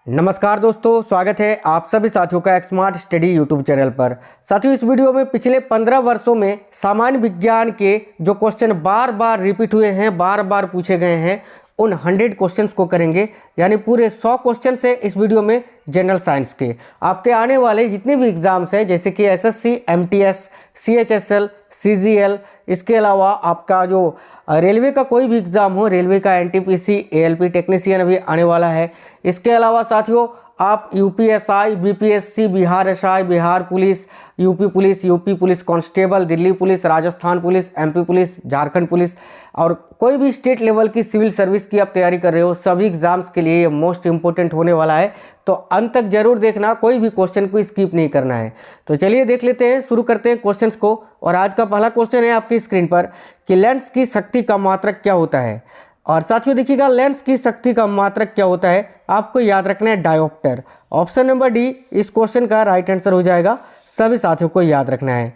नमस्कार दोस्तों, स्वागत है आप सभी साथियों का एक स्मार्ट स्टडी यूट्यूब चैनल पर। साथियों, इस वीडियो में पिछले 15 वर्षों में सामान्य विज्ञान के जो क्वेश्चन बार बार रिपीट हुए हैं, बार बार पूछे गए हैं, उन 100 क्वेश्चंस को करेंगे। यानी पूरे 100 क्वेश्चन है इस वीडियो में जनरल साइंस के। आपके आने वाले जितने भी एग्जाम्स हैं, जैसे कि एसएससी, एमटीएस, सीएचएसएल, सीजीएल, इसके अलावा आपका जो रेलवे का कोई भी एग्ज़ाम हो, रेलवे का एनटीपीसी, एएलपी टेक्नीशियन अभी आने वाला है। इसके अलावा साथियों आप UPSI, BPSC, Bihar SI, Bihar police, UP police constable, Delhi police, Rajasthan police, MP police, Jharkhand police और कोई भी स्टेट लेवल की सिविल सर्विस की आप तैयारी कर रहे हो, सभी एग्जाम्स के लिए ये मोस्ट इंपॉर्टेंट होने वाला है। तो अंत तक जरूर देखना, कोई भी क्वेश्चन को स्किप नहीं करना है। तो चलिए देख लेते हैं, शुरू करते हैं क्वेश्चंस को। और आज का पहला क्वेश्चन है आपकी स्क्रीन पर कि लेंस की शक्ति का मात्रक क्या होता है। और साथियों देखिएगा, लेंस की शक्ति का मात्रक क्या होता है, आपको याद रखना है डायोप्टर। ऑप्शन नंबर डी इस क्वेश्चन का राइट आंसर हो जाएगा, सभी साथियों को याद रखना है।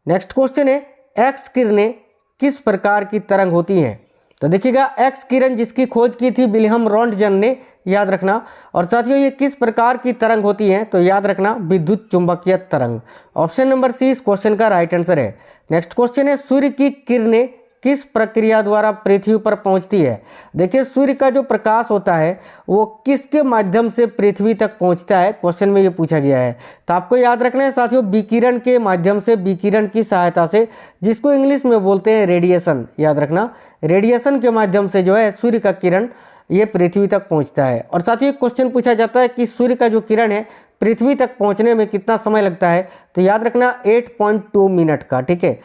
नेक्स्ट क्वेश्चन है, एक्स किरणें किस प्रकार की तरंग होती हैं। तो देखिएगा, एक्स किरण जिसकी खोज की थी विल्हेम रॉन्टगन ने, याद रखना। और साथियों ये किस प्रकार की तरंग होती हैं, तो याद रखना विद्युत चुंबकीय तरंग। ऑप्शन नंबर सी इस क्वेश्चन का राइट आंसर है। नेक्स्ट क्वेश्चन है, सूर्य की किरणें किस प्रक्रिया द्वारा पृथ्वी पर पहुंचती है। देखिए, सूर्य का जो प्रकाश होता है वो किसके माध्यम से पृथ्वी तक पहुंचता है, क्वेश्चन में ये पूछा गया है। तो आपको याद रखना है साथियों, विकिरण के माध्यम से, विकिरण की सहायता से, जिसको इंग्लिश में बोलते हैं रेडिएशन। याद रखना, रेडिएशन के माध्यम से जो है सूर्य का किरण ये पृथ्वी तक पहुंचता है। और साथ ही एक क्वेश्चन पूछा जाता है कि सूर्य का जो किरण है पृथ्वी तक पहुंचने में कितना समय लगता है। तो याद रखना 8.2 मिनट का। ठीक है,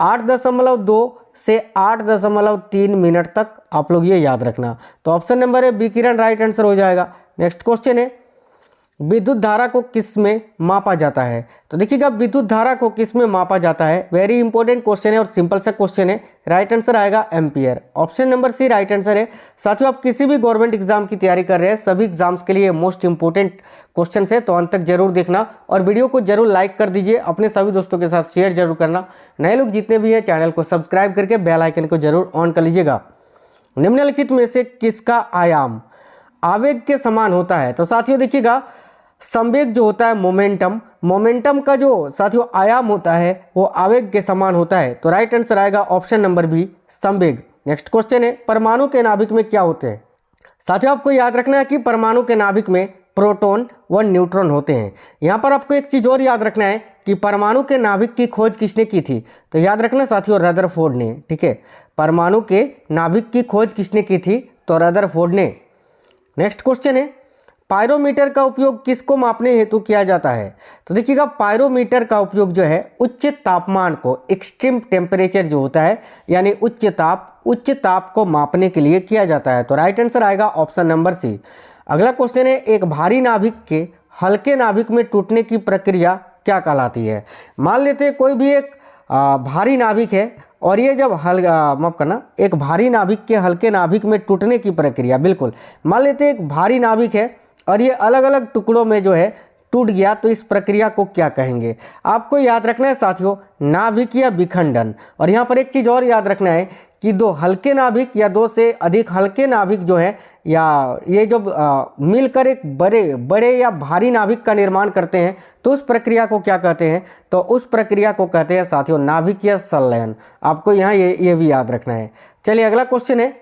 8.2 से 8.3 मिनट तक आप लोग ये याद रखना। तो ऑप्शन नंबर है विकिरण राइट आंसर हो जाएगा। नेक्स्ट क्वेश्चन है, विद्युत धारा को किस में मापा जाता है। तो देखिएगा, विद्युत धारा को किस में मापा जाता है, वेरी इंपॉर्टेंट क्वेश्चन है और सिंपल सा क्वेश्चन है। राइट आंसर आएगा ampere. Option number C right answer है। साथियों, आप किसी भी गवर्नमेंट एग्जाम की तैयारी कर रहे हैं, सभी एग्जाम्स के लिए मोस्ट इंपॉर्टेंट क्वेश्चन है, तो अंत तक जरूर देखना और वीडियो को जरूर लाइक कर दीजिए, अपने सभी दोस्तों के साथ शेयर जरूर करना। नए लोग जितने भी हैं चैनल को सब्सक्राइब करके बेल आइकन को जरूर ऑन कर लीजिएगा। निम्नलिखित में से किसका आयाम आवेग के समान होता है। तो साथियों देखिएगा, संवेग जो होता है मोमेंटम, मोमेंटम का जो साथियों आयाम होता है वो आवेग के समान होता है। तो राइट आंसर आएगा ऑप्शन नंबर बी संवेग। नेक्स्ट क्वेश्चन है, परमाणु के नाभिक में क्या होते हैं। साथियों आपको याद रखना है कि परमाणु के नाभिक में प्रोटॉन व न्यूट्रॉन होते हैं। यहाँ पर आपको एक चीज और याद रखना है कि परमाणु के नाभिक की खोज किसने की थी। तो याद रखना साथियों, रदरफोर्ड ने। ठीक है, परमाणु के नाभिक की खोज किसने की थी, तो रदरफोर्ड ने। नेक्स्ट क्वेश्चन है, पायरोमीटर का उपयोग किसको मापने हेतु किया जाता है। तो देखिएगा, पायरोमीटर का उपयोग जो है उच्च तापमान को, एक्सट्रीम टेम्परेचर जो होता है, यानी उच्च ताप को मापने के लिए किया जाता है। तो राइट आंसर आएगा ऑप्शन नंबर सी। अगला क्वेश्चन है, एक भारी नाभिक के हल्के नाभिक में टूटने की प्रक्रिया क्या कहलाती है। मान लेते हैं कोई भी एक भारी नाभिक है और ये जब माफ करना, एक भारी नाभिक के हल्के नाभिक में टूटने की प्रक्रिया, बिल्कुल मान लेते हैं एक भारी नाभिक है और ये अलग अलग टुकड़ों में जो है टूट गया, तो इस प्रक्रिया को क्या कहेंगे। आपको याद रखना है साथियों, नाभिकीय विखंडन। और यहाँ पर एक चीज़ और याद रखना है कि दो हल्के नाभिक या दो से अधिक हल्के नाभिक जो है, या ये जो मिलकर एक बड़े या भारी नाभिक का निर्माण करते हैं, तो उस प्रक्रिया को क्या कहते हैं। तो उस प्रक्रिया को कहते हैं साथियों नाभिकीय संलयन। आपको यहाँ ये भी याद रखना है। चलिए अगला क्वेश्चन है,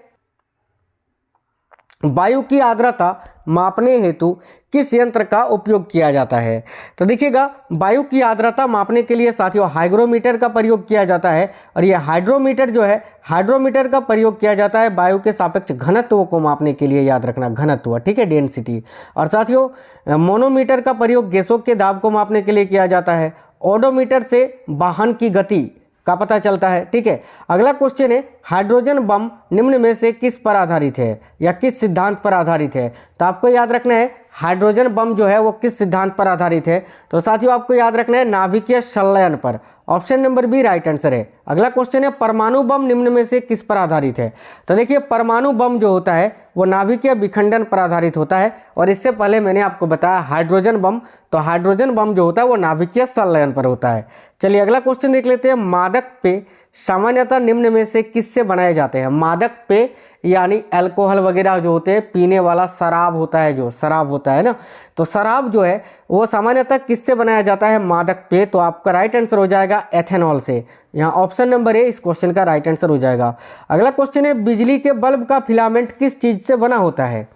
वायु की आर्द्रता मापने हेतु किस यंत्र का उपयोग किया जाता है। तो देखिएगा, वायु की आर्द्रता मापने के लिए साथियों हाइग्रोमीटर का प्रयोग किया जाता है। और ये हाइड्रोमीटर जो है, हाइड्रोमीटर का प्रयोग किया जाता है वायु के सापेक्ष घनत्व को मापने के लिए। याद रखना घनत्व, ठीक है, डेंसिटी। और साथियों मोनोमीटर का प्रयोग गैसों के दाब को मापने के लिए किया जाता है। ओडोमीटर से वाहन की गति का पता चलता है। ठीक है, अगला क्वेश्चन है, हाइड्रोजन बम निम्न में से किस पर आधारित है या किस सिद्धांत पर आधारित है। तो आपको याद रखना है हाइड्रोजन बम जो है वो किस सिद्धांत पर आधारित है। तो साथियों आपको याद रखना है नाभिकीय संलयन पर। Option number B right answer है। अगला क्वेश्चन है, परमाणु बम निम्न में से किस पर आधारित है। तो देखिए, परमाणु बम जो होता है वो नाभिकीय विखंडन पर आधारित होता है। और इससे पहले मैंने आपको बताया हाइड्रोजन बम, तो हाइड्रोजन बम जो होता है वो नाभिकीय संलयन पर होता है। चलिए अगला क्वेश्चन देख लेते हैं, मादक पे सामान्यतः निम्न में से किससे बनाए जाते हैं? मादक पेय यानी अल्कोहल वगैरह जो होते हैं, पीने वाला शराब होता है, जो शराब होता है ना, तो शराब जो है वो सामान्यतः किससे बनाया जाता है? मादक पेय। तो आपका राइट आंसर हो जाएगा एथेनॉल से। यहाँ ऑप्शन नंबर ए इस क्वेश्चन का राइट आंसर हो जाएगा। अगला क्वेश्चन है, बिजली के बल्ब का फिलामेंट किस चीज़ से बना होता है?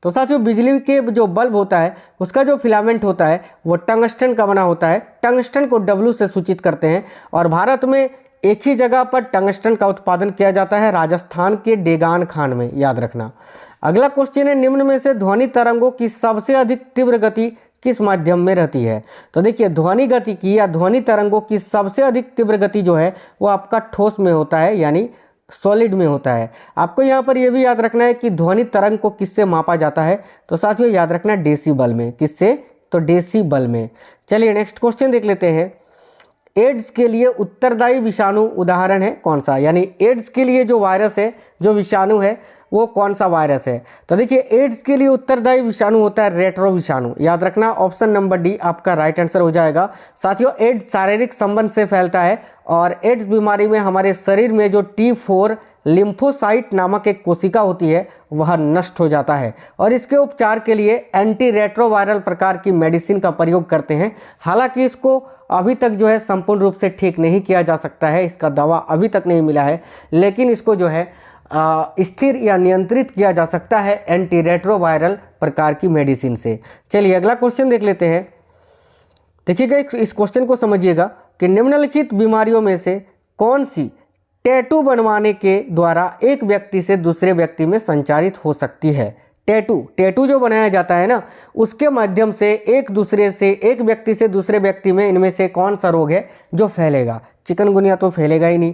तो साथियों, बिजली के जो बल्ब होता है उसका जो फिलामेंट होता है वो टंगस्टन का बना होता है। टंगस्टन को डब्ल्यू से सूचित करते हैं और भारत में एक ही जगह पर टंगस्टन का उत्पादन किया जाता है, राजस्थान के डेगान खान में, याद रखना। अगला क्वेश्चन है, निम्न में से ध्वनि तरंगों की सबसे अधिक तीव्र गति किस माध्यम में रहती है? तो देखिए, ध्वनि गति की या ध्वनि तरंगों की सबसे अधिक तीव्र गति जो है वो आपका ठोस में होता है, यानी सॉलिड में होता है। आपको यहाँ पर यह भी याद रखना है कि ध्वनि तरंग को किससे मापा जाता है? तो साथियों याद रखना डेसिबल में। किससे? तो डेसिबल में। चलिए नेक्स्ट क्वेश्चन देख लेते हैं। एड्स के लिए उत्तरदायी विषाणु उदाहरण है कौन सा? यानी एड्स के लिए जो वायरस है, जो विषाणु है, वो कौन सा वायरस है? तो देखिए, एड्स के लिए उत्तरदायी विषाणु होता है रेट्रो विषाणु। याद रखना, ऑप्शन नंबर डी आपका राइट आंसर हो जाएगा। साथियों, एड्स शारीरिक संबंध से फैलता है और एड्स बीमारी में हमारे शरीर में जो T4 लिम्फोसाइट नामक एक कोशिका होती है वह नष्ट हो जाता है और इसके उपचार के लिए एंटी रेट्रोवायरल प्रकार की मेडिसिन का प्रयोग करते हैं। हालांकि इसको अभी तक जो है संपूर्ण रूप से ठीक नहीं किया जा सकता है, इसका दवा अभी तक नहीं मिला है, लेकिन इसको जो है स्थिर या नियंत्रित किया जा सकता है एंटी रेट्रोवायरल प्रकार की मेडिसिन से। चलिए अगला क्वेश्चन देख लेते हैं। देखिएगा, इस क्वेश्चन को समझिएगा कि निम्नलिखित बीमारियों में से कौन सी टैटू बनवाने के द्वारा एक व्यक्ति से दूसरे व्यक्ति में संचारित हो सकती है? टैटू जो बनाया जाता है ना, उसके माध्यम से एक व्यक्ति से दूसरे व्यक्ति में इनमें से कौन सा रोग है जो फैलेगा? चिकनगुनिया तो फैलेगा ही नहीं।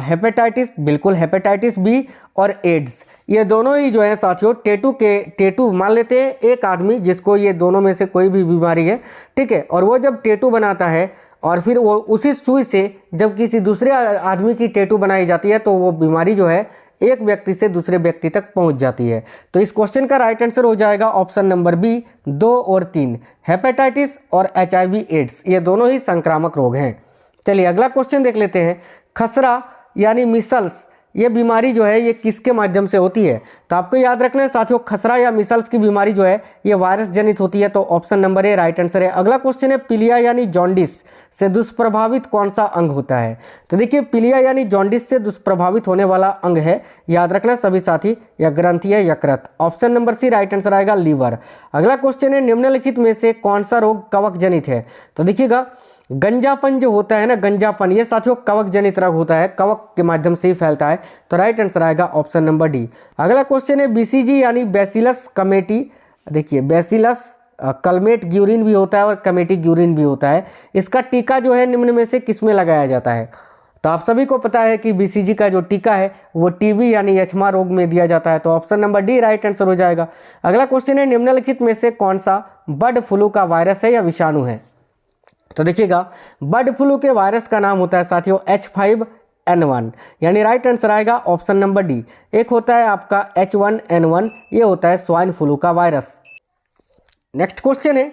हेपेटाइटिस, बिल्कुल हेपेटाइटिस बी और एड्स, ये दोनों ही जो है साथियों टैटू मान लेते हैं एक आदमी जिसको ये दोनों में से कोई भी बीमारी है, ठीक है, और वो जब टैटू बनाता है और फिर वो उसी सुई से जब किसी दूसरे आदमी की टैटू बनाई जाती है तो वो बीमारी जो है एक व्यक्ति से दूसरे व्यक्ति तक पहुंच जाती है। तो इस क्वेश्चन का राइट आंसर हो जाएगा ऑप्शन नंबर बी 2 और 3। हेपेटाइटिस और HIV एड्स ये दोनों ही संक्रामक रोग हैं। चलिए अगला क्वेश्चन देख लेते हैं। खसरा यानी मिसल्स, ये बीमारी जो है ये किसके माध्यम से होती है? तो आपको याद रखना है साथियों, खसरा या मिसल्स की बीमारी जो है ये वायरस जनित होती है। तो option number A right answer है। अगला क्वेश्चन है, पीलिया यानी जॉन्डिस से दुष्प्रभावित कौन सा अंग होता है? तो देखिए, पीलिया यानी जॉन्डिस से दुष्प्रभावित होने वाला अंग है, याद रखना सभी साथी, या ग्रंथि है यकृत। Option number C right answer आएगा लीवर। अगला क्वेश्चन है, निम्नलिखित में से कौन सा रोग कवक जनित है? तो देखिएगा, गंजापन जो होता है ना, गंजापन, ये साथियों कवक जनित रोग होता है, कवक के माध्यम से ही फैलता है। तो राइट आंसर आएगा ऑप्शन नंबर डी। अगला क्वेश्चन है, BCG यानी बैसिलस कमेटी, देखिए बैसिलस कलमेट ग्यूरिन भी होता है और कमेटी ग्यूरिन भी होता है, इसका टीका जो है निम्न में से किसमें लगाया जाता है? तो आप सभी को पता है कि BCG का जो टीका है वो TB यानी यक्ष्मा रोग में दिया जाता है। तो option number D right answer हो जाएगा। अगला क्वेश्चन है, निम्नलिखित में से कौन सा बर्ड फ्लू का वायरस है या विषाणु है? तो देखिएगा, बर्ड फ्लू के वायरस का नाम होता है साथियों H5N1, यानी राइट आंसर आएगा ऑप्शन नंबर डी। एक होता है आपका H1N1, ये होता है स्वाइन फ्लू का वायरस। नेक्स्ट क्वेश्चन है,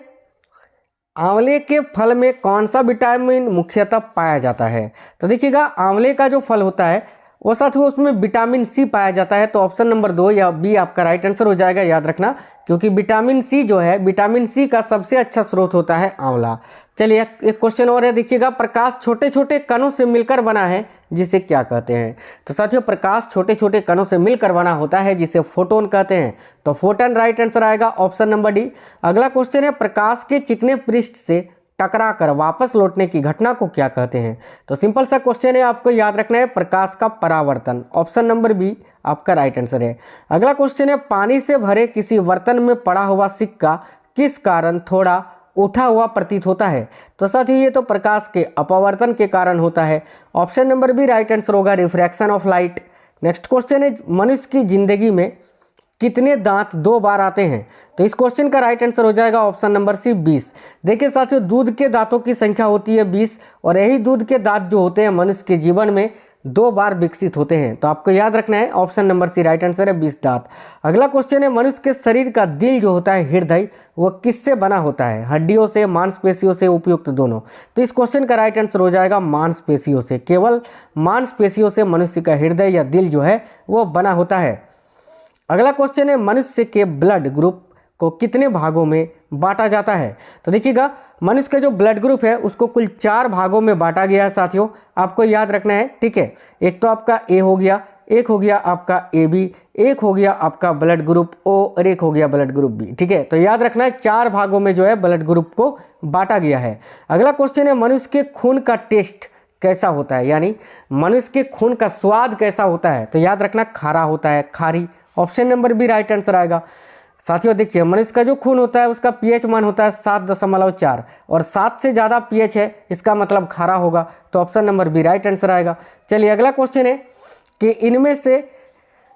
आंवले के फल में कौन सा विटामिन मुख्यतः पाया जाता है? तो देखिएगा, आंवले का जो फल होता है वो साथियों उसमें विटामिन सी पाया जाता है। तो ऑप्शन नंबर 2 या बी आपका राइट आंसर हो जाएगा, याद रखना, क्योंकि विटामिन सी जो है, विटामिन सी का सबसे अच्छा स्रोत होता है आंवला। चलिए एक क्वेश्चन और है, देखिएगा, प्रकाश छोटे छोटे कणों से मिलकर बना है जिसे क्या कहते हैं? तो साथियों, प्रकाश छोटे छोटे कणों से मिलकर बना होता है जिसे फोटोन कहते हैं। तो फोटोन राइट आंसर आएगा ऑप्शन नंबर डी। अगला क्वेश्चन है, प्रकाश के चिकने पृष्ठ से टकराकर वापस लौटने की घटना को क्या कहते हैं? तो सिंपल सा क्वेश्चन है, आपको याद रखना है प्रकाश का परावर्तन। ऑप्शन नंबर बी आपका राइट आंसर है। अगला क्वेश्चन है, पानी से भरे किसी बर्तन में पड़ा हुआ सिक्का किस कारण थोड़ा उठा हुआ प्रतीत होता है? तो साथियों, ये तो प्रकाश के अपवर्तन के कारण होता है। Option number B right answer होगा, refraction of light. Next question है, मनुष्य की जिंदगी में कितने दांत 2 बार आते हैं? तो इस क्वेश्चन का राइट आंसर हो जाएगा ऑप्शन नंबर सी 20। देखिए साथियों, दूध के दांतों की संख्या होती है 20 और यही दूध के दांत जो होते हैं मनुष्य के जीवन में 2 बार विकसित होते हैं। तो आपको याद रखना है option number C right answer है 20 दांत। अगला क्वेश्चन है मनुष्य के शरीर का दिल जो होता है हृदय वो किससे बना होता है? हड्डियों से, मांसपेशियों से, उपयुक्त दोनों। तो इस क्वेश्चन का राइट आंसर हो जाएगा मांसपेशियों से। केवल मांसपेशियों से मनुष्य का हृदय या दिल जो है वो बना होता है। अगला क्वेश्चन है मनुष्य के ब्लड ग्रुप को कितने भागों में बांटा जाता है? तो देखिएगा मनुष्य का जो ब्लड ग्रुप है उसको कुल 4 भागों में बांटा गया है साथियों, आपको याद रखना है, ठीक है। एक तो आपका ए हो गया, एक हो गया आपका ए बी, एक हो गया आपका ब्लड ग्रुप ओ और एक हो गया ब्लड ग्रुप बी, ठीक है। तो याद रखना है 4 भागों में जो है ब्लड ग्रुप को बांटा गया है। अगला क्वेश्चन है मनुष्य के खून का टेस्ट कैसा होता है, यानी मनुष्य के खून का स्वाद कैसा होता है? तो याद रखना खारा होता है, खारी। Option number B right answer आएगा। साथियों देखिए मनुष्य का जो खून होता है उसका पीएच मान होता है 7.4 और 7 से ज़्यादा पीएच है इसका मतलब खारा होगा। तो option number B right answer आएगा। चलिए अगला क्वेश्चन है कि इनमें से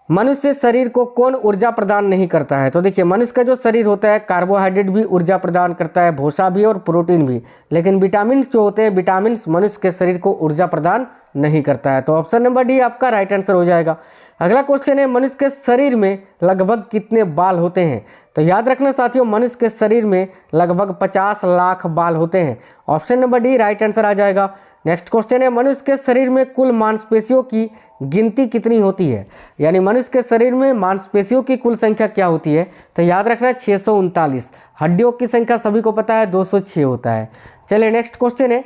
मनुष्य शरीर को कौन ऊर्जा प्रदान नहीं करता है? तो देखिए मनुष्य का जो शरीर होता है कार्बोहाइड्रेट भी ऊर्जा प्रदान करता है, भूसा भी और प्रोटीन भी, लेकिन विटामिन जो होते हैं विटामिन मनुष्य के शरीर को ऊर्जा प्रदान नहीं करता है। तो ऑप्शन नंबर डी आपका राइट आंसर हो जाएगा। अगला क्वेश्चन है मनुष्य के शरीर में लगभग कितने बाल होते हैं? तो याद रखना साथियों मनुष्य के शरीर में लगभग 50 लाख बाल होते हैं। Option number D right answer आ जाएगा। नेक्स्ट क्वेश्चन है मनुष्य के शरीर में कुल मांसपेशियों की गिनती कितनी होती है? यानी मनुष्य के शरीर में मांसपेशियों की कुल संख्या क्या होती है? तो याद रखना 639। हड्डियों की संख्या सभी को पता है 206 होता है। चलिए नेक्स्ट क्वेश्चन है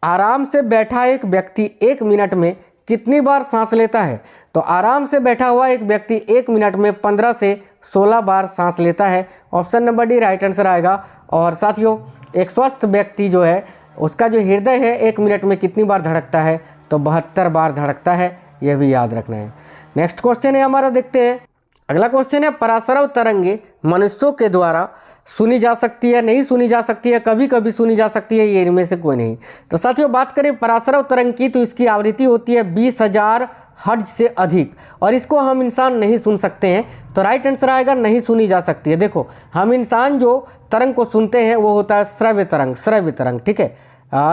आराम से बैठा एक व्यक्ति 1 मिनट में कितनी बार सांस लेता है? तो आराम से बैठा हुआ एक व्यक्ति 1 मिनट में 15 से 16 बार सांस लेता है। Option number D right answer आएगा। और साथियों एक स्वस्थ व्यक्ति जो है उसका जो हृदय है 1 मिनट में कितनी बार धड़कता है? तो 72 बार धड़कता है, यह भी याद रखना है। नेक्स्ट क्वेश्चन है हमारा, देखते हैं। अगला क्वेश्चन है परासरव तरंगे मनुष्यों के द्वारा सुनी जा सकती है, नहीं सुनी जा सकती है, कभी कभी सुनी जा सकती है, ये इनमें से कोई नहीं। तो साथियों बात करें परासरव तरंग की तो इसकी आवृत्ति होती है 20,000 हर्ट्ज से अधिक और इसको हम इंसान नहीं सुन सकते हैं। तो राइट आंसर आएगा नहीं सुनी जा सकती है। देखो हम इंसान जो तरंग को सुनते हैं वो होता है श्रव्य तरंग, श्रव्य तरंग, ठीक है।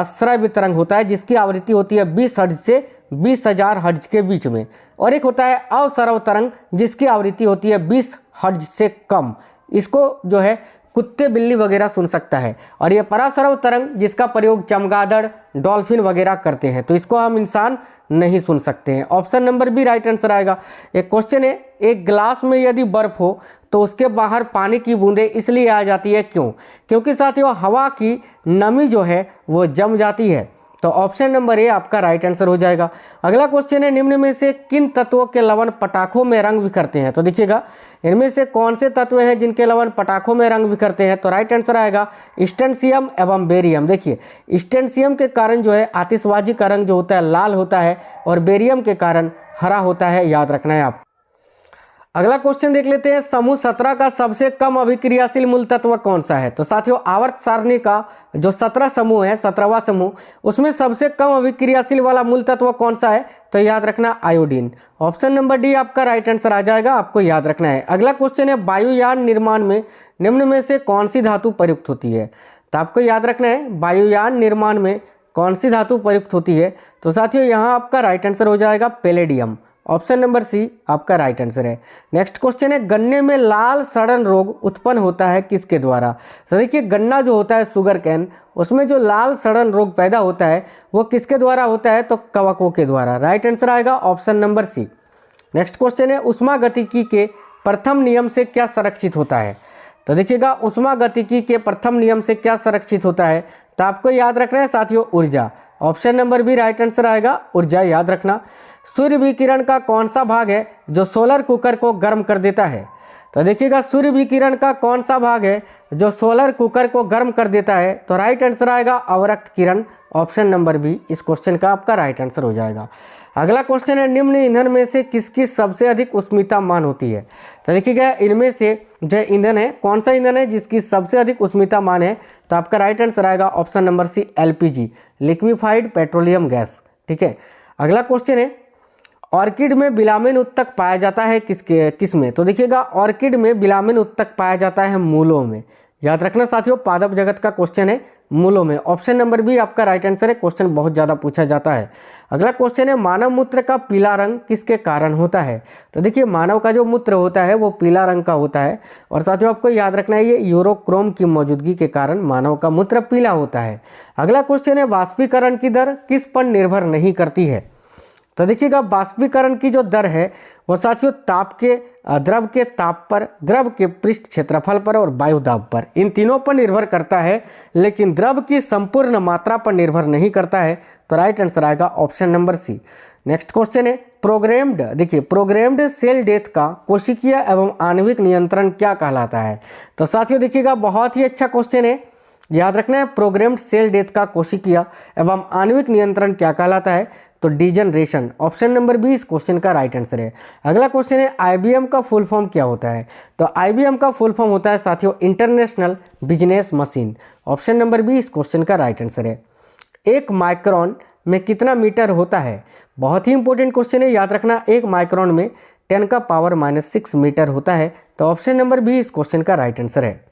श्रव्य तरंग होता है जिसकी आवृत्ति होती है 20 हर्ट्ज से 20,000 हर्ट्ज के बीच में, और एक होता है अवसरव तरंग जिसकी आवृत्ति होती है 20 हर्ट्ज से कम। इसको जो है कुत्ते बिल्ली वगैरह सुन सकता है। और ये परासरव तरंग जिसका प्रयोग चमगादड़ डॉल्फिन वगैरह करते हैं, तो इसको हम इंसान नहीं सुन सकते हैं। Option number B right answer आएगा। एक क्वेश्चन है एक गिलास में यदि बर्फ हो तो उसके बाहर पानी की बूंदें इसलिए आ जाती है, क्यों? क्योंकि साथियों हवा की नमी जो है वो जम जाती है। तो ऑप्शन नंबर ए आपका राइट आंसर हो जाएगा। अगला क्वेश्चन है निम्न में से किन तत्वों के लवण पटाखों में रंग बिखरते हैं? तो देखिएगा इनमें से कौन से तत्व हैं जिनके लवण पटाखों में रंग बिखरते हैं? तो राइट आंसर आएगा स्टेंशियम एवं बेरियम। देखिए स्टेंशियम के कारण जो है आतिशबाजी का रंग जो होता है लाल होता है और बेरियम के कारण हरा होता है, याद रखना है आप। अगला क्वेश्चन देख लेते हैं समूह 17 का सबसे कम अभिक्रियाशील मूल तत्व कौन सा है? तो साथियों आवर्त सारणी का जो 17 समूह है, 17वां समूह, उसमें सबसे कम अभिक्रियाशील वाला मूल तत्व कौन सा है? तो याद रखना आयोडीन। ऑप्शन नंबर डी आपका राइट आंसर आ जाएगा, आपको याद रखना है। अगला क्वेश्चन है वायुयान निर्माण में निम्न में से कौन सी धातु प्रयुक्त होती है? तो आपको याद रखना है वायुयान निर्माण में कौन सी धातु प्रयुक्त होती है? तो साथियों यहाँ आपका राइट आंसर हो जाएगा पैलेडियम। ऑप्शन नंबर सी आपका राइट आंसर है। नेक्स्ट क्वेश्चन है गन्ने में लाल सड़न रोग उत्पन्न होता है किसके द्वारा? तो देखिए गन्ना जो होता है शुगर कैन, उसमें जो लाल सड़न रोग पैदा होता है वो किसके द्वारा होता है? तो कवकों के द्वारा। राइट आंसर आएगा option number C. Next question है उष्मागतिकी के प्रथम नियम से क्या संरक्षित होता है? तो देखिएगा उष्मागतिकी के प्रथम नियम से क्या संरक्षित होता है? तो आपको याद रखना है साथियों ऊर्जा। Option number B right answer आएगा, ऊर्जा, याद रखना। सूर्य विकिरण का कौन सा भाग है जो सोलर कुकर को गर्म कर देता है? तो देखिएगा सूर्य विकिरण का कौन सा भाग है जो सोलर कुकर को गर्म कर देता है? तो राइट आंसर आएगा अवरक्त किरण। ऑप्शन नंबर बी इस क्वेश्चन का आपका राइट आंसर हो जाएगा। अगला क्वेश्चन है निम्न ईंधन में से किसकी सबसे अधिक उष्मीता मान होती है? तो देखिएगा इनमें से जो ईंधन है कौन सा ईंधन है जिसकी सबसे अधिक उष्मीता मान है? तो आपका राइट आंसर आएगा option number C LPG, liquefied petroleum gas, ठीक है। अगला क्वेश्चन है ऑर्किड में बिलामिन उत्तक पाया जाता है किस में? तो देखिएगा ऑर्किड में बिलामिन उत्तक पाया जाता है मूलों में, याद रखना साथियों, पादप जगत का क्वेश्चन है मूलों में। ऑप्शन नंबर बी आपका राइट आंसर है। क्वेश्चन बहुत ज़्यादा पूछा जाता है। अगला क्वेश्चन है, मानव मूत्र का पीला रंग किसके कारण होता है? तो देखिए, मानव का जो मूत्र होता है वो पीला रंग का होता है। और साथियों आपको याद रखना है, ये यूरोक्रोम की मौजूदगी के कारण मानव का मूत्र पीला होता है। अगला क्वेश्चन है, वाष्पीकरण की दर किस पर निर्भर नहीं करती है? तो देखिएगा, वाष्पीकरण की जो दर है वो साथियों द्रव के ताप पर, द्रव के पृष्ठ क्षेत्रफल पर और वायु दाब पर, इन तीनों पर निर्भर करता है, लेकिन द्रव की संपूर्ण मात्रा पर निर्भर नहीं करता है। तो राइट आंसर आएगा option number C. Next question है, प्रोग्राम्ड, देखिए प्रोग्राम्ड सेल डेथ का कोशिकीय एवं आणविक नियंत्रण क्या कहलाता है? तो साथियों देखिएगा, बहुत ही अच्छा क्वेश्चन है। याद रखना है, प्रोग्राम्ड सेल डेथ का कोशिकीय एवं आणविक नियंत्रण क्या कहलाता है? तो डिजनरेशन। ऑप्शन नंबर बी इस क्वेश्चन का राइट आंसर है। अगला क्वेश्चन है, आईबीएम का फुल फॉर्म क्या होता है? तो आईबीएम का फुल फॉर्म होता है साथियों international business machine. Option number B इस क्वेश्चन का राइट आंसर है। एक माइक्रोन में कितना मीटर होता है? बहुत ही इंपॉर्टेंट क्वेश्चन है, याद रखना, एक माइक्रोन में 10⁻⁻6 मीटर होता है। तो ऑप्शन नंबर बी इस क्वेश्चन का राइट आंसर है।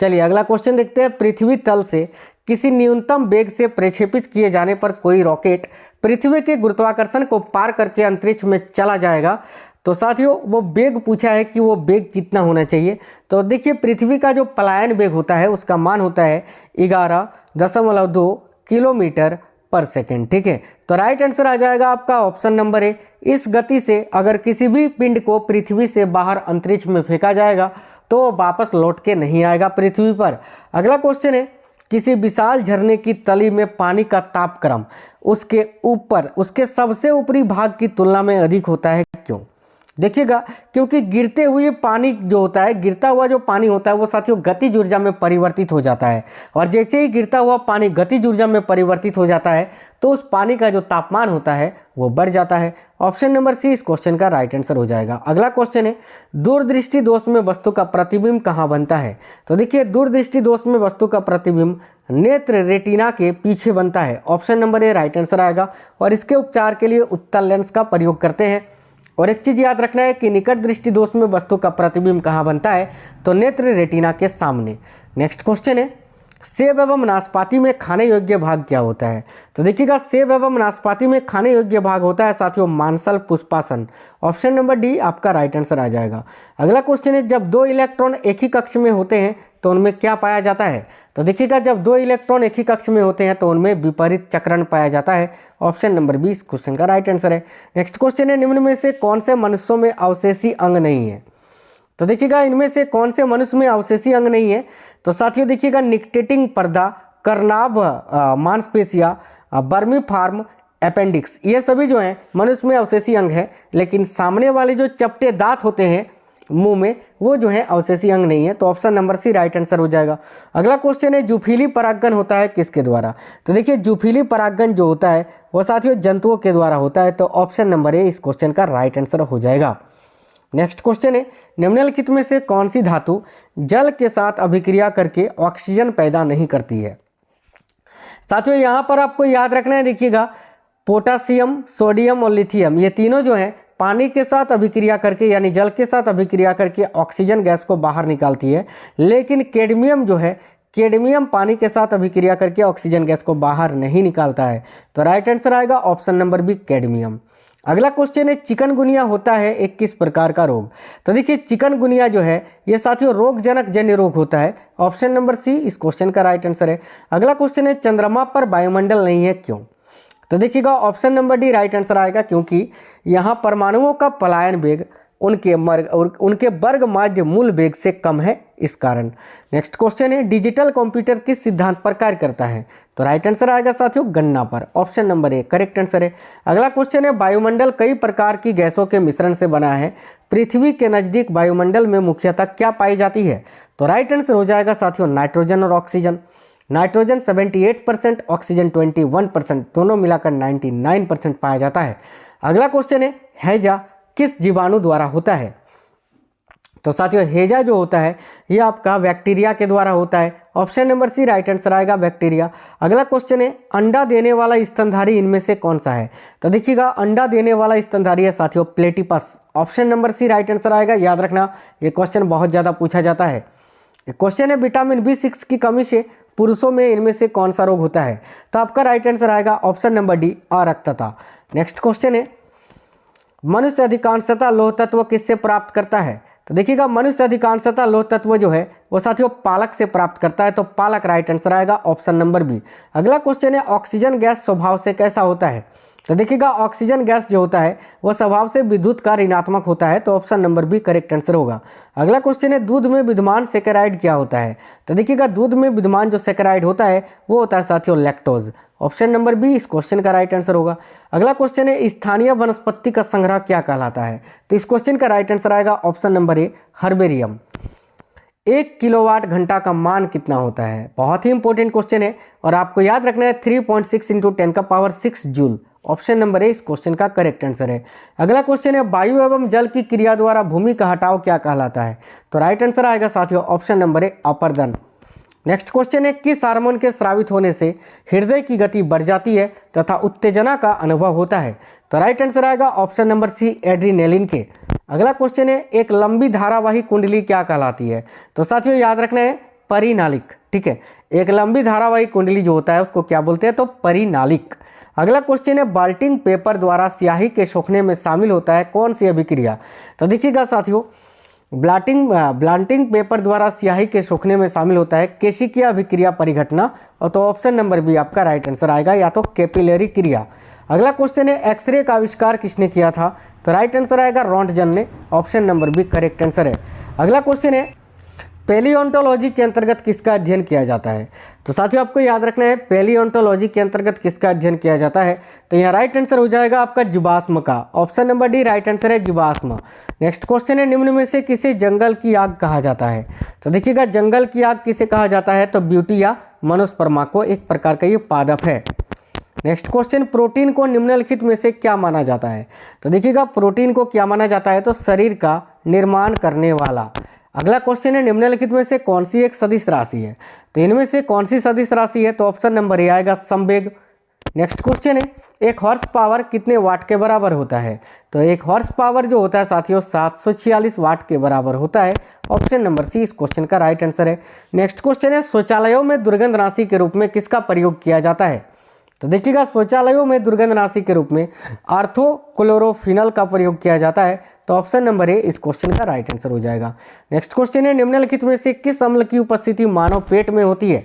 चलिए अगला क्वेश्चन देखते हैं, पृथ्वी तल से किसी न्यूनतम वेग से प्रक्षेपित किए जाने पर कोई रॉकेट पृथ्वी के गुरुत्वाकर्षण को पार करके अंतरिक्ष में चला जाएगा। तो साथियों वो वेग पूछा है कि वो वेग कितना होना चाहिए। तो देखिए, पृथ्वी का जो पलायन वेग होता है उसका मान होता है 11.2 किलोमीटर पर सेकेंड। ठीक है, तो राइट आंसर आ जाएगा आपका ऑप्शन नंबर ए। इस गति से अगर किसी भी पिंड को पृथ्वी से बाहर अंतरिक्ष में फेंका जाएगा तो वापस लौट के नहीं आएगा पृथ्वी पर। अगला क्वेश्चन है, किसी विशाल झरने की तली में पानी का तापक्रम उसके ऊपर, उसके सबसे ऊपरी भाग की तुलना में अधिक होता है, क्यों? देखिएगा, क्योंकि गिरते हुए पानी जो होता है, गिरता हुआ जो पानी होता है वो साथियों गतिज ऊर्जा में परिवर्तित हो जाता है। और जैसे ही गिरता हुआ पानी गतिज ऊर्जा में परिवर्तित हो जाता है तो उस पानी का जो तापमान होता है वो बढ़ जाता है। ऑप्शन नंबर सी इस क्वेश्चन का राइट आंसर हो जाएगा। अगला क्वेश्चन है, दूरदृष्टि दोष में वस्तु का प्रतिबिंब कहाँ बनता है? तो देखिए, दूरदृष्टि दोष में वस्तु का प्रतिबिंब नेत्र रेटिना के पीछे बनता है। Option number A right answer आएगा। और इसके उपचार के लिए उत्तल लेंस का प्रयोग करते हैं। और एक चीज़ याद रखना है कि निकट दृष्टि दोष में वस्तु का प्रतिबिंब कहाँ बनता है? तो नेत्र रेटिना के सामने। नेक्स्ट क्वेश्चन है, सेब एवं नाशपाती में खाने योग्य भाग क्या होता है? तो देखिएगा, सेब एवं नाशपाती में खाने योग्य भाग होता है साथियों मांसल पुष्पासन। ऑप्शन नंबर डी आपका राइट आंसर आ जाएगा। अगला क्वेश्चन है, जब दो इलेक्ट्रॉन एक ही कक्ष में होते हैं तो उनमें क्या पाया जाता है? तो देखिएगा, जब दो इलेक्ट्रॉन एक ही कक्ष में होते हैं तो उनमें विपरीत चक्रण पाया जाता है। ऑप्शन नंबर बी इस क्वेश्चन का राइट आंसर है। नेक्स्ट क्वेश्चन है, निम्न में से कौन से मनुष्यों में अवशेषी अंग नहीं है? तो देखिएगा, इनमें से कौन से मनुष्य में अवशेषी अंग नहीं है? तो साथियों देखिएगा, निकटेटिंग पर्दा, करनाभ मांसपेशिया, बर्मीफार्म अपेंडिक्स, ये सभी जो हैं मनुष्य में अवशेषी अंग है। लेकिन सामने वाले जो चपटे दांत होते हैं मुंह में, वो जो है अवशेषी अंग नहीं है। तो option number C right answer हो जाएगा। अगला क्वेश्चन है, जुफीली परागण होता है किसके द्वारा? तो देखिए, जुफीली परागण जो होता है वो साथियों जंतुओं के द्वारा होता है। तो ऑप्शन नंबर ए इस क्वेश्चन का राइट आंसर हो जाएगा। नेक्स्ट क्वेश्चन है, निम्नलिखित में से कौन सी धातु जल के साथ अभिक्रिया करके ऑक्सीजन पैदा नहीं करती है? साथियों यहाँ पर आपको याद रखना है, देखिएगा, पोटासियम, सोडियम और लिथियम, ये तीनों जो हैं पानी के साथ अभिक्रिया करके यानी जल के साथ अभिक्रिया करके ऑक्सीजन गैस को बाहर निकालती है। लेकिन कैडमियम जो है, कैडमियम पानी के साथ अभिक्रिया करके ऑक्सीजन गैस को बाहर नहीं निकालता है। तो राइट आंसर आएगा ऑप्शन नंबर बी कैडमियम। अगला क्वेश्चन है, चिकनगुनिया होता है एक किस प्रकार का रोग? तो देखिए, चिकनगुनिया जो है ये साथियों रोगजनक जन्य रोग होता है। ऑप्शन नंबर सी इस क्वेश्चन का राइट आंसर है। अगला क्वेश्चन है, चंद्रमा पर वायुमंडल नहीं है, क्यों? तो देखिएगा, option number D right answer आएगा, क्योंकि यहाँ परमाणुओं का पलायन वेग उनके वर्ग माध्य मूल वेग से कम है, इस कारण। नेक्स्ट क्वेश्चन है, डिजिटल कंप्यूटर किस सिद्धांत पर कार्य करता है? तो राइट आंसर आएगा साथियों गणना पर। Option number A correct answer है। अगला क्वेश्चन है, वायुमंडल कई प्रकार की गैसों के मिश्रण से बना है। पृथ्वी के नज़दीक वायुमंडल में मुख्यतः क्या पाई जाती है? तो राइट आंसर हो जाएगा साथियों नाइट्रोजन और ऑक्सीजन। नाइट्रोजन 78%, ऑक्सीजन 21%, दोनों मिलाकर 99% पाया जाता है। अगला क्वेश्चन है, हैजा किस जीवाणु द्वारा होता है? तो साथियों हैजा जो होता है ये आपका बैक्टीरिया के द्वारा होता है। Option number C right answer आएगा बैक्टीरिया। अगला क्वेश्चन है, अंडा देने वाला स्तनधारी इनमें से कौन सा है? तो देखिएगा, अंडा देने वाला स्तनधारी है साथियों platypus. Option number C right answer आएगा। याद रखना, ये क्वेश्चन बहुत ज़्यादा पूछा जाता है। क्वेश्चन है विटामिन B6 की कमी से पुरुषों में इनमें से कौन सा रोग होता है? तो आपका राइट आंसर आएगा ऑप्शन नंबर डी, अरक्तता। नेक्स्ट क्वेश्चन है मनुष्य अधिकांशतः लौह तत्व किससे प्राप्त करता है? तो देखिएगा मनुष्य अधिकांशतः लौह तत्व जो है वो साथियों पालक से प्राप्त करता है, तो पालक राइट आंसर आएगा ऑप्शन नंबर बी। अगला क्वेश्चन है ऑक्सीजन गैस स्वभाव से कैसा होता है? तो देखिएगा ऑक्सीजन गैस जो होता है वो स्वभाव से विद्युत का ऋणात्मक होता है, तो option number B correct answer होगा। अगला क्वेश्चन है दूध में विद्यमान सेकेराइड क्या होता है? तो देखिएगा दूध में विद्यमान जो सेकेराइड होता है वो होता है साथियों लैक्टोज, ऑप्शन नंबर बी इस क्वेश्चन का राइट आंसर होगा। अगला क्वेश्चन है स्थानीय वनस्पति का संग्रह क्या कहलाता है? तो इस क्वेश्चन का राइट आंसर आएगा option number A, herbarium. 1 kilowatt घंटा का मान कितना होता है? बहुत ही इंपॉर्टेंट क्वेश्चन है और आपको याद रखना है 3.6 × 10⁻6 जूल, ऑप्शन नंबर ए इस क्वेश्चन का करेक्ट आंसर है। अगला क्वेश्चन है वायु एवं जल की क्रिया द्वारा भूमि का हटाव क्या कहलाता है? तो राइट आंसर आएगा साथियों ऑप्शन नंबर ए, अपरदन। नेक्स्ट क्वेश्चन है किस हार्मोन के स्रावित होने से हृदय की गति बढ़ जाती है तथा उत्तेजना का अनुभव होता है? तो राइट आंसर आएगा ऑप्शन नंबर सी, एड्रीनेलिन के। अगला क्वेश्चन है एक लंबी धारावाही कुंडली क्या कहलाती है? तो साथियों याद रखना है परिनालिक, ठीक है। एक लंबी धारावाही कुंडली जो होता है उसको क्या बोलते हैं? तो परिनालिक। अगला क्वेश्चन है बाल्टिंग पेपर द्वारा स्याही के सोखने में शामिल होता है कौन सी अभिक्रिया? तो देखिएगा साथियों ब्लांटिंग पेपर द्वारा स्याही के सोखने में शामिल होता है केशिकीय अभिक्रिया परिघटना, और तो ऑप्शन नंबर बी आपका राइट आंसर आएगा, या तो कैपिलरी क्रिया। अगला क्वेश्चन है एक्सरे का आविष्कार किसने किया था? तो राइट आंसर आएगा रॉन्टजन ने, option number B correct answer है। अगला क्वेश्चन है पैलियोंटोलॉजी के अंतर्गत किसका अध्ययन किया जाता है? तो साथियों आपको याद रखना है पैलियोंटोलॉजी के अंतर्गत किसका अध्ययन किया जाता है? तो यहाँ राइट आंसर हो जाएगा आपका जीवाश्म का, option number D right answer है जीवाश्म। नेक्स्ट क्वेश्चन है निम्न में से किसे जंगल की आग कहा जाता है? तो देखिएगा जंगल की आग किसे कहा जाता है? तो ब्यूटी या मनोस्पर्मा को, एक प्रकार का ये पादप है। नेक्स्ट क्वेश्चन प्रोटीन को निम्नलिखित में से क्या माना जाता है? तो देखिएगा प्रोटीन को क्या माना जाता है? तो शरीर का निर्माण करने वाला। अगला क्वेश्चन है निम्नलिखित में से कौन सी एक सदिश राशि है? तो इनमें से कौन सी सदिश राशि है? तो ऑप्शन नंबर ए आएगा संवेग। नेक्स्ट क्वेश्चन है एक हॉर्स पावर कितने वाट के बराबर होता है? तो एक हॉर्स पावर जो होता है साथियों 746 वाट के बराबर होता है, ऑप्शन नंबर सी इस क्वेश्चन का राइट आंसर है। नेक्स्ट क्वेश्चन है शौचालयों में दुर्गंधनाशी के रूप में किसका प्रयोग किया जाता है? तो देखिएगा शौचालयों में दुर्गंधनाशी के रूप में आर्थोक्लोरोफिनल का प्रयोग किया जाता है, तो ऑप्शन नंबर ए इस क्वेश्चन का राइट आंसर हो जाएगा। नेक्स्ट क्वेश्चन है निम्नलिखित में से किस अम्ल की उपस्थिति मानव पेट में होती है?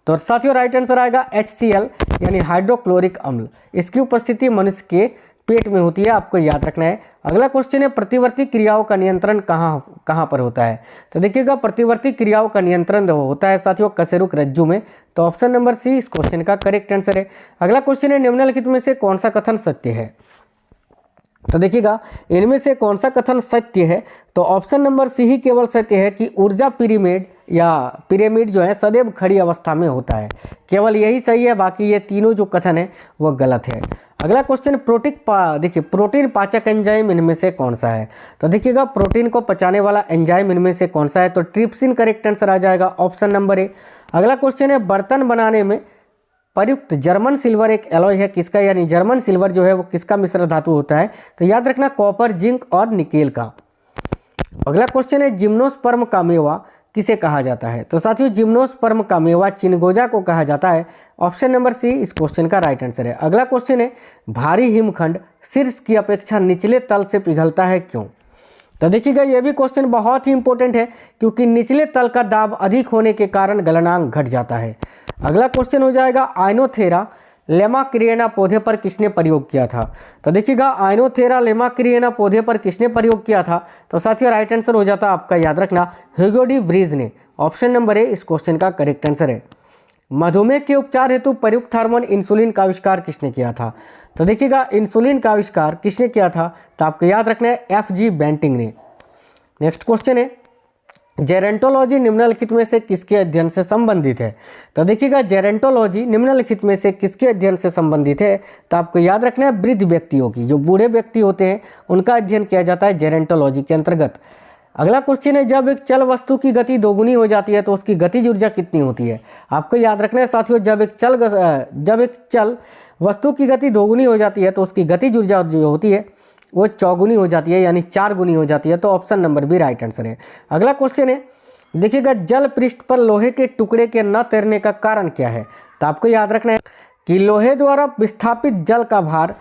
तो साथियों राइट आंसर आएगा HCl यानी हाइड्रोक्लोरिक अम्ल, इसकी उपस्थिति मनुष्य के पेट में होती है, आपको याद रखना है। अगला क्वेश्चन है प्रतिवर्ती क्रियाओं का नियंत्रण कहाँ पर होता है? तो देखिएगा प्रतिवर्ती क्रियाओं का नियंत्रण होता है साथियों कशेरुक रज्जु में, तो ऑप्शन नंबर सी इस क्वेश्चन का करेक्ट आंसर है। अगला क्वेश्चन है निम्नलिखित में से कौन सा कथन सत्य है? तो देखिएगा इनमें से कौन सा कथन सत्य है? तो ऑप्शन नंबर सी ही केवल सत्य है कि ऊर्जा पिरामिड जो है सदैव खड़ी अवस्था में होता है, केवल यही सही है, बाकी ये तीनों जो कथन है वो गलत है। अगला क्वेश्चन प्रोटीन पाचक एंजाइम इनमें से कौन सा है? तो देखिएगा प्रोटीन को पचाने वाला एंजाइम इनमें से कौन सा है? तो ट्रिप्सिन करेक्ट आंसर आ जाएगा, ऑप्शन नंबर ए। अगला क्वेश्चन है बर्तन बनाने में प्रयुक्त जर्मन सिल्वर एक एलॉय है किसका, यानी जर्मन सिल्वर जो है वो किसका मिश्र धातु होता है? तो याद रखना कॉपर, जिंक और निकेल का। अगला क्वेश्चन है जिम्नोस्पर्म का मेवा किसे कहा जाता है? तो साथियों जिम्नोस्पर्म का मेवा चिनगोजा को कहा जाता है, ऑप्शन नंबर सी इस क्वेश्चन का राइट आंसर है। अगला क्वेश्चन है भारी हिमखंड शीर्ष की अपेक्षा निचले तल से पिघलता है क्यों? तो देखिएगा ये भी क्वेश्चन बहुत ही इंपॉर्टेंट है, क्योंकि निचले तल का दाब अधिक होने के कारण गलनांक घट जाता है। अगला क्वेश्चन हो जाएगा आइनोथेरा लेमाक्रिएना पौधे पर किसने प्रयोग किया था? तो देखिएगा आइनोथेरा लेमाक्रिएना पौधे पर किसने प्रयोग किया था? तो साथियों राइट आंसर हो जाता आपका, याद रखना ह्यूगो डी व्रीज ने, ऑप्शन नंबर ए इस क्वेश्चन का करेक्ट आंसर है। मधुमेह के उपचार हेतु प्रयुक्त हार्मोन इंसुलिन का आविष्कार किसने किया था? तो देखिएगा इंसुलिन का आविष्कार किसने किया था? तो आपको याद रखना है FG बेंटिंग ने। नेक्स्ट क्वेश्चन है जेरेंटोलॉजी निम्नलिखित में से किसके अध्ययन से संबंधित है? तो देखिएगा जेरेंटोलॉजी निम्नलिखित में से किसके अध्ययन से संबंधित है? तो आपको याद रखना है वृद्ध व्यक्तियों की, जो बूढ़े व्यक्ति होते हैं उनका अध्ययन किया जाता है जेरेंटोलॉजी के अंतर्गत। अगला क्वेश्चन है जब एक चल वस्तु की गति दोगुनी हो जाती है तो उसकी गतिज ऊर्जा कितनी होती है? आपको याद रखना है साथियों जब एक चल वस्तु की गति दोगुनी हो जाती है तो उसकी गतिज ऊर्जा जो होती है वो चौगुनी हो जाती है, यानी 4 गुनी हो जाती है, तो option number B right answer है। अगला क्वेश्चन है देखिएगा जल पृष्ठ पर लोहे के टुकड़े के न तैरने का कारण क्या है। तो आपको याद रखना है कि लोहे द्वारा विस्थापित जल का भार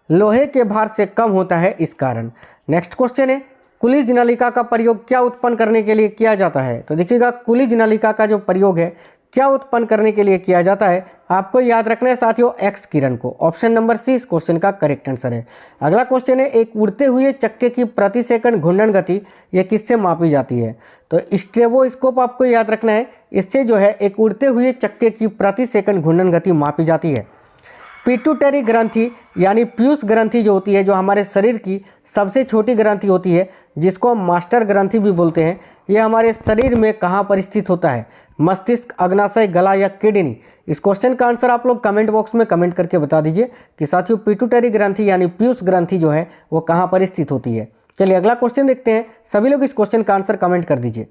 लोहे के भार से कम होता है, इस कारण। नेक्स्ट क्वेश्चन है, कुलिज नलिका का प्रयोग क्या उत्पन्न करने के लिए किया जाता है। तो देखिएगा कुलिज नलिका का जो प्रयोग है क्या उत्पन्न करने के लिए किया जाता है, आपको याद रखना है साथियों, एक्स किरण को। ऑप्शन नंबर सी इस क्वेश्चन का करेक्ट आंसर है। अगला क्वेश्चन है, एक उड़ते हुए चक्के की प्रति सेकंड घूर्णन गति ये किससे मापी जाती है। तो स्ट्रेबोस्कोप आपको याद रखना है, इससे जो है एक उड़ते हुए चक्के की प्रति सेकंड घूर्णन गति मापी जाती है। पिट्यूटरी ग्रंथि यानी पीयूष ग्रंथि जो होती है, जो हमारे शरीर की सबसे छोटी ग्रंथि होती है, जिसको हम मास्टर ग्रंथि भी बोलते हैं, ये हमारे शरीर में कहाँ पर स्थित होता है, मस्तिष्क, अग्नाशय, गला या किडनी। इस क्वेश्चन का आंसर आप लोग कमेंट बॉक्स में कमेंट करके बता दीजिए कि साथियों पिट्यूटरी ग्रंथि यानी पीयूष ग्रंथि जो है वो कहाँ पर स्थित होती है। चलिए अगला क्वेश्चन देखते हैं, सभी लोग इस क्वेश्चन का आंसर कमेंट कर दीजिए।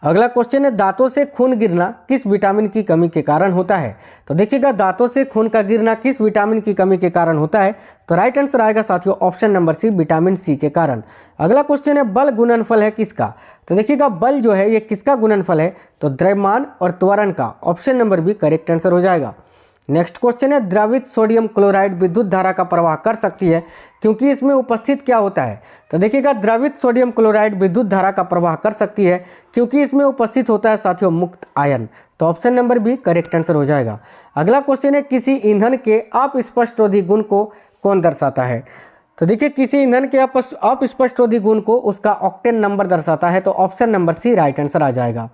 अगला क्वेश्चन है, दांतों से खून गिरना किस विटामिन की कमी के कारण होता है। तो देखिएगा दांतों से खून का गिरना किस विटामिन की कमी के कारण होता है। तो राइट आंसर आएगा साथियों option number C, vitamin C के कारण। अगला क्वेश्चन है, बल गुणनफल है किसका। तो देखिएगा बल जो है ये किसका गुणनफल है। तो द्रव्यमान और त्वरण का। Option number B correct answer हो जाएगा। नेक्स्ट क्वेश्चन है, द्रवित सोडियम क्लोराइड विद्युत धारा का प्रवाह कर सकती है क्योंकि इसमें उपस्थित क्या होता है। तो देखिएगा द्रवित सोडियम क्लोराइड विद्युत धारा का प्रवाह कर सकती है क्योंकि इसमें उपस्थित होता है साथियों मुक्त आयन। तो option number B correct answer हो जाएगा। अगला क्वेश्चन है, किसी ईंधन के अपस्पष्टरोधी गुण को कौन दर्शाता है। तो देखिए किसी ईंधन के अपस्पष्टरोधी गुण को उसका ऑक्टेन नंबर दर्शाता है। तो option number C right answer आ जाएगा।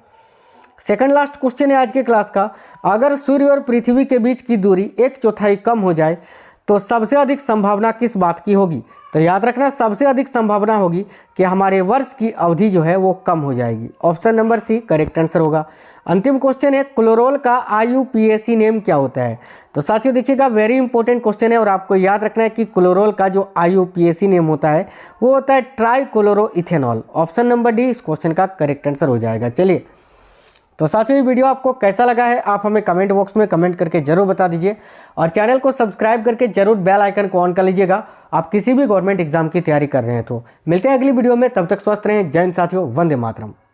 सेकंड लास्ट क्वेश्चन है आज के क्लास का, अगर सूर्य और पृथ्वी के बीच की दूरी 1/4 कम हो जाए तो सबसे अधिक संभावना किस बात की होगी। तो याद रखना सबसे अधिक संभावना होगी कि हमारे वर्ष की अवधि जो है वो कम हो जाएगी। Option number C correct answer होगा। अंतिम क्वेश्चन है, क्लोरोल का IUPAC नेम क्या होता है। तो साथियों देखिएगा वेरी इंपॉर्टेंट क्वेश्चन है और आपको याद रखना है कि क्लोरोल का जो IUPAC नेम होता है वो होता है ट्राइक्लोरोइथेनॉल। ऑप्शन नंबर डी इस क्वेश्चन का करेक्ट आंसर हो जाएगा। चलिए तो साथियों ये वीडियो आपको कैसा लगा है आप हमें कमेंट बॉक्स में कमेंट करके जरूर बता दीजिए और चैनल को सब्सक्राइब करके जरूर बेल आइकन को ऑन कर लीजिएगा आप किसी भी गवर्नमेंट एग्जाम की तैयारी कर रहे हैं तो। मिलते हैं अगली वीडियो में, तब तक स्वस्थ रहें। जय हिंद साथियों, वंदे मातरम।